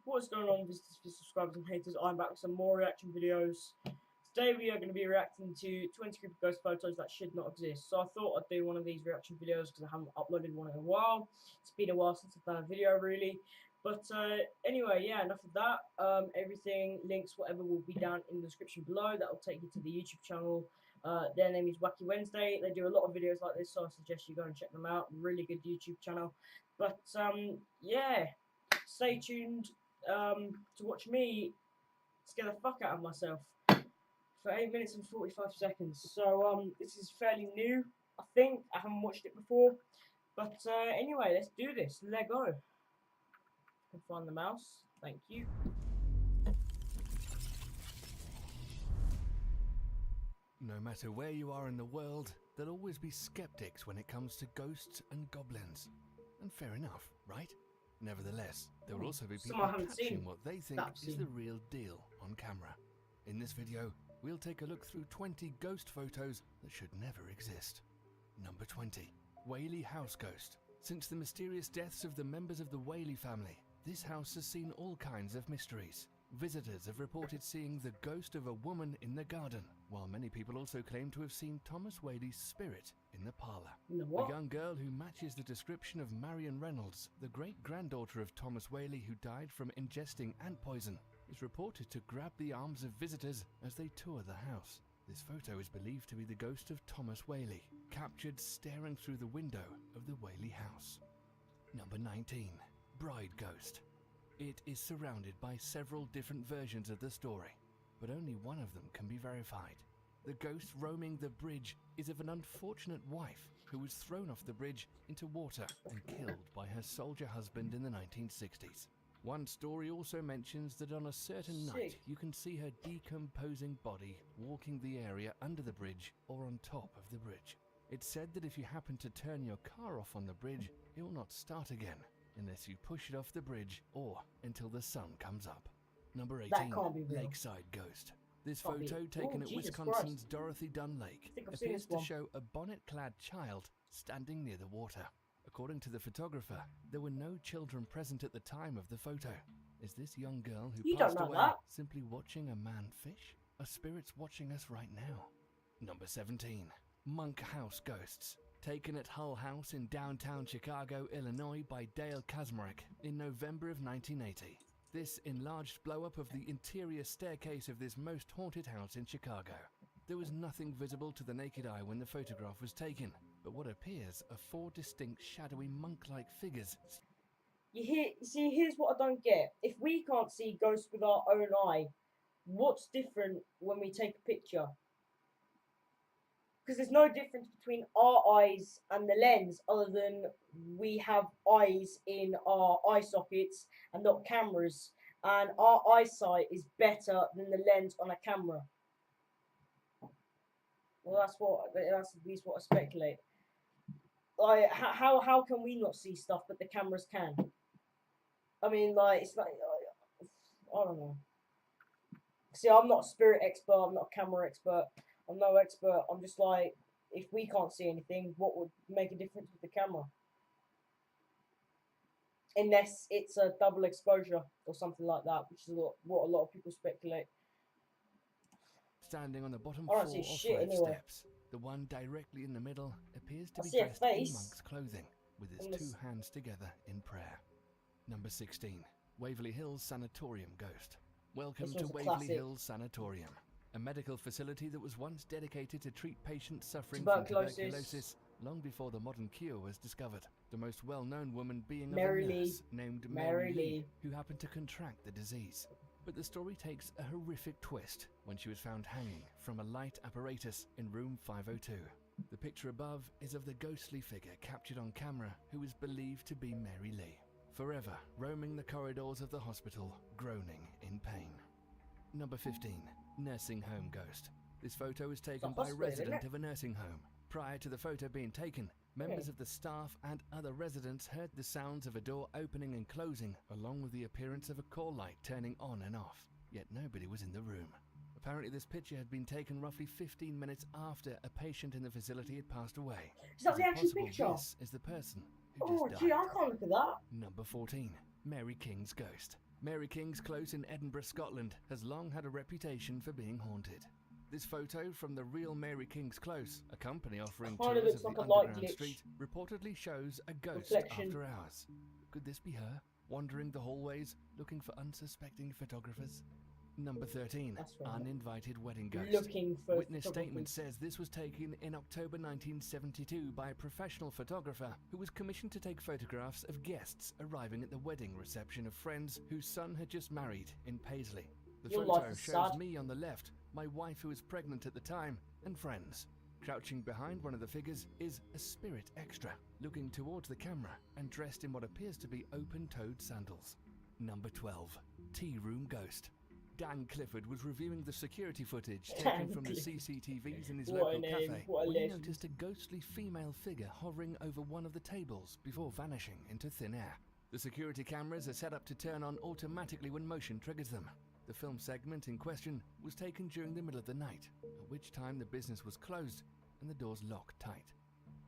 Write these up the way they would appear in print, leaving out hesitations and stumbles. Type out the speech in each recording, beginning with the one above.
What's going on, visitors, subscribers and haters? I'm back with some more reaction videos. Today we are going to be reacting to 20 creepy ghost photos that should not exist. So I thought I'd do one of these reaction videos because I haven't uploaded one in a while. It's been a while since I've done a video really. But anyway, yeah, enough of that. Everything, links, whatever will be down in the description below. That will take you to the YouTube channel. Their name is Wacky Wednesday. They do a lot of videos like this, so I suggest you go and check them out. Really good YouTube channel. But yeah, stay tuned to watch me scare the fuck out of myself for 8 minutes and 45 seconds. So this is fairly new, I think. I haven't watched it before. But anyway, let's do this. Let go. Can find the mouse. Thank you. No matter where you are in the world, there'll always be skeptics when it comes to ghosts and goblins. And fair enough, right? Nevertheless, there will also be people catching what they think is the real deal on camera. In this video, we'll take a look through 20 ghost photos that should never exist. Number 20. Whaley House Ghost. Since the mysterious deaths of the members of the Whaley family, this house has seen all kinds of mysteries. Visitors have reported seeing the ghost of a woman in the garden, while many people also claim to have seen Thomas Whaley's spirit in the parlour. A young girl who matches the description of Marion Reynolds, the great-granddaughter of Thomas Whaley who died from ingesting ant poison, is reported to grab the arms of visitors as they tour the house. This photo is believed to be the ghost of Thomas Whaley, captured staring through the window of the Whaley house. Number 19. Bride Ghost. It is surrounded by several different versions of the story, but only one of them can be verified. The ghost roaming the bridge is of an unfortunate wife who was thrown off the bridge into water and killed by her soldier husband in the 1960s. One story also mentions that on a certain night you can see her decomposing body walking the area under the bridge or on top of the bridge. It's said that if you happen to turn your car off on the bridge, it will not start again unless you push it off the bridge or until the sun comes up. Number 18. Lakeside Ghost. This photo, taken at Wisconsin's Dorothy Dunn Lake, appears to show a bonnet-clad child standing near the water. According to the photographer, there were no children present at the time of the photo. Is this young girl who passed away simply watching a man fish? Are spirits watching us right now? Number 17. Monk House Ghosts. Taken at Hull House in downtown Chicago, Illinois by Dale Kaczmarek in November of 1980. This enlarged blow-up of the interior staircase of this most haunted house in Chicago. There was nothing visible to the naked eye when the photograph was taken, but what appears are 4 distinct shadowy monk-like figures. See, here's what I don't get. If we can't see ghosts with our own eye, what's different when we take a picture? Because there's no difference between our eyes and the lens other than we have eyes in our eye sockets and not cameras, and our eyesight is better than the lens on a camera. Well, that's at least what I speculate. Like, how can we not see stuff but the cameras can? I mean, like, it's like, I don't know. See, I'm not a spirit expert, I'm not a camera expert. I'm no expert. I'm just like, if we can't see anything, what would make a difference with the camera? Unless it's a double exposure or something like that, which is what a lot of people speculate. Standing on the bottom 4 or 5 steps, the one directly in the middle appears to be dressed in monk's clothing, with his 2 hands together in prayer. Number 16. Waverly Hills Sanatorium Ghost. Welcome to Waverly Hills Sanatorium, a medical facility that was once dedicated to treat patients suffering from tuberculosis long before the modern cure was discovered. The most well-known woman being a nurse named Mary Lee, who happened to contract the disease. But the story takes a horrific twist when she was found hanging from a light apparatus in room 502. The picture above is of the ghostly figure captured on camera who is believed to be Mary Lee, forever roaming the corridors of the hospital, groaning in pain. Number 15. Nursing Home Ghost. This photo is taken by a resident of a nursing home. Prior to the photo being taken, members of the staff and other residents heard the sounds of a door opening and closing, along with the appearance of a call light turning on and off, yet nobody was in the room. Apparently this picture had been taken roughly 15 minutes after a patient in the facility had passed away. Is that the actual picture? This is the person who just died. Gee, I can't look at that. Number 14. Mary King's Ghost. Mary King's Close in Edinburgh, Scotland has long had a reputation for being haunted. This photo from the real Mary King's Close, a company offering Kinda tours looks of like the a light underground glitch. street, reportedly shows a ghost Reflection. after hours. Could this be her, wandering the hallways, looking for unsuspecting photographers? Number 13, That's right. uninvited wedding ghost. Looking for Witness statement photographers. says this was taken in October 1972 by a professional photographer who was commissioned to take photographs of guests arriving at the wedding reception of friends whose son had just married in Paisley. The Your photo life is shows sad. me on the left, my wife who was pregnant at the time, and friends. Crouching behind one of the figures is a spirit extra, looking towards the camera and dressed in what appears to be open-toed sandals. Number 12, Tea Room Ghost. Dan Clifford was reviewing the security footage taken from the CCTVs in his What a local name, cafe what a when he legend. noticed a ghostly female figure hovering over one of the tables before vanishing into thin air. The security cameras are set up to turn on automatically when motion triggers them. The film segment in question was taken during the middle of the night, at which time the business was closed and the doors locked tight.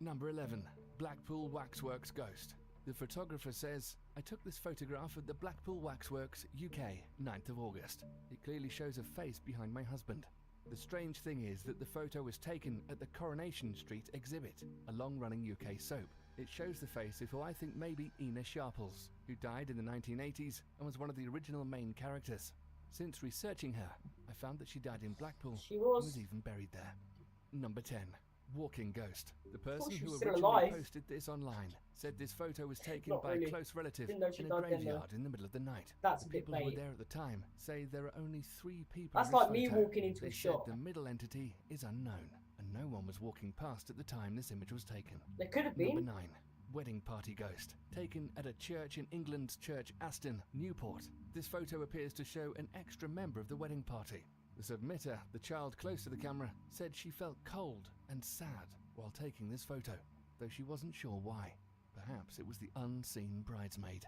Number 11, Blackpool Waxworks Ghost. The photographer says, I took this photograph at the Blackpool Waxworks, UK, 9th of August. It clearly shows a face behind my husband. The strange thing is that the photo was taken at the Coronation Street exhibit, a long-running UK soap. It shows the face of who I think may be Ina Sharples, who died in the 1980s and was one of the original main characters. Since researching her, I found that she died in Blackpool She and was. was even buried there. Number 10. Walking Ghost. The person she who was still originally alive. posted this online said this photo was taken Not by really. a close relative Didn't know she in a died then, though. graveyard in the middle of the night. That's The a bit people who were vague. there at the time say there are only 3 people That's in this like me photo. walking into They a said shop. the middle entity is unknown, and no one was walking past at the time this image was taken. There could have Number been. 9. Wedding Party Ghost. Taken at a church in England's Church Aston, Newport. This photo appears to show an extra member of the wedding party. The submitter, the child close to the camera, said she felt cold and sad while taking this photo, though she wasn't sure why. Perhaps it was the unseen bridesmaid.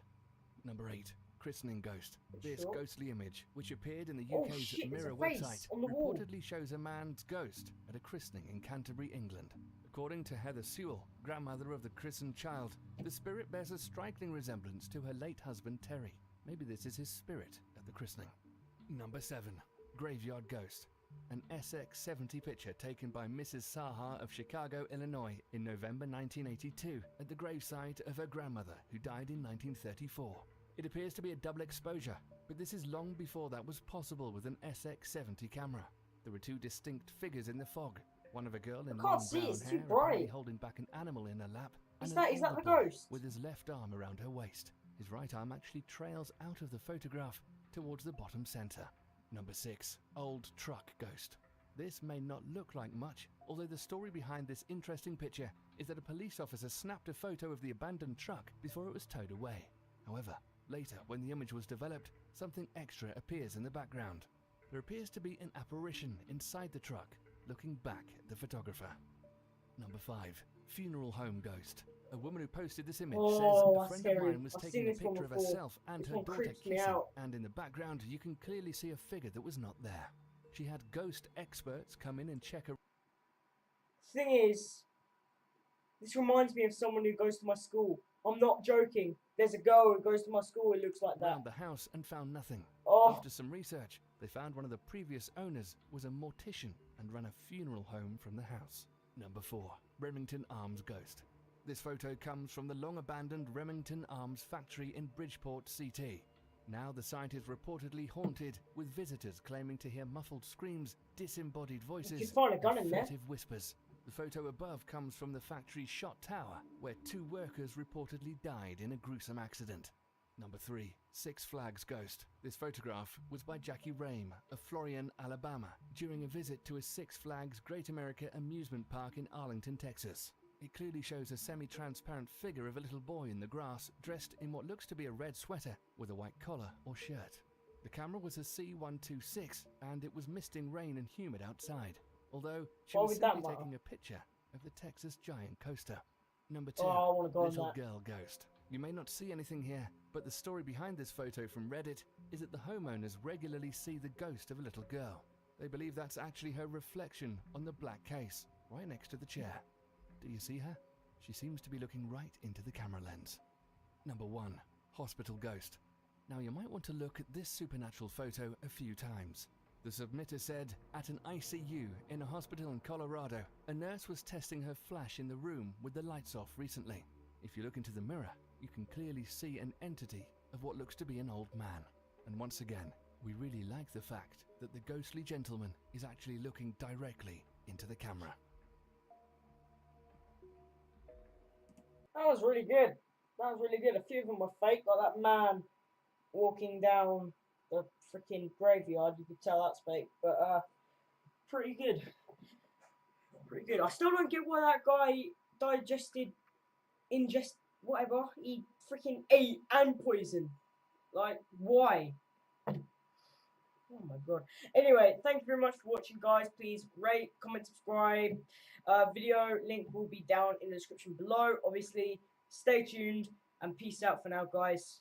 Number 8. Christening Ghost. This Sure. ghostly image, which appeared in the Oh, UK's shit, there's a Mirror face website, on the wall. reportedly shows a man's ghost at a christening in Canterbury, England. According to Heather Sewell, grandmother of the christened child, the spirit bears a striking resemblance to her late husband Terry. Maybe this is his spirit at the christening. Number 7. Graveyard Ghost. An SX-70 picture taken by Mrs. Saha of Chicago, Illinois in November 1982 at the gravesite of her grandmother who died in 1934. It appears to be a double exposure, but this is long before that was possible with an SX-70 camera. There are 2 distinct figures in the fog. One of a girl in long can't see, brown it's too hair apparently bright. holding back an animal in her lap. Is and that- an is that older the boy ghost? with his left arm around her waist. His right arm actually trails out of the photograph towards the bottom center. Number 6. Old Truck Ghost. This may not look like much, although the story behind this interesting picture is that a police officer snapped a photo of the abandoned truck before it was towed away. However, later, when the image was developed, something extra appears in the background. There appears to be an apparition inside the truck, looking back at the photographer. Number 5. Funeral Home Ghost. A woman who posted this image Oh, says a that's friend scary. of mine was I've seen taking a this one picture of before. herself and This her one daughter creeps me kissing, out. and in the background you can clearly see a figure that was not there. She had ghost experts come in and check her. Thing is, this reminds me of someone who goes to my school. I'm not joking. There's a girl who goes to my school who looks like that. Around the house and found nothing. Oh, After some research, they found one of the previous owners was a mortician and ran a funeral home from the house. Number 4. Remington Arms Ghost. This photo comes from the long-abandoned Remington Arms factory in Bridgeport, CT. Now the site is reportedly haunted, with visitors claiming to hear muffled screams, disembodied voices, you can find a gun and in there. furtive whispers. The photo above comes from the factory's shot tower, where 2 workers reportedly died in a gruesome accident. Number 3. Six Flags Ghost. This photograph was by Jackie Rame of Florian, Alabama, during a visit to a Six Flags Great America amusement park in Arlington, Texas. It clearly shows a semi-transparent figure of a little boy in the grass, dressed in what looks to be a red sweater with a white collar or shirt. The camera was a C126, and it was misting rain and humid outside, although she Why was would that simply matter? taking a picture of the Texas Giant Coaster. Number 2. Oh, I want to go on Little that. Girl Ghost. You may not see anything here, but the story behind this photo from Reddit is that the homeowners regularly see the ghost of a little girl. They believe that's actually her reflection on the black case, right next to the chair. Do you see her? She seems to be looking right into the camera lens. Number 1. Hospital Ghost. Now you might want to look at this supernatural photo a few times. The submitter said, at an ICU in a hospital in Colorado, a nurse was testing her flash in the room with the lights off recently. If you look into the mirror, you can clearly see an entity of what looks to be an old man. And once again, we really like the fact that the ghostly gentleman is actually looking directly into the camera. That was really good. That was really good. A few of them were fake, like that man walking down the freaking graveyard. You could tell that's fake, but pretty good. Pretty good. I still don't get why that guy ingest whatever he freaking ate and poisoned. Like, why? Oh my god. Anyway, thank you very much for watching, guys. Please rate, comment, subscribe. Video link will be down in the description below. Obviously, stay tuned and peace out for now, guys.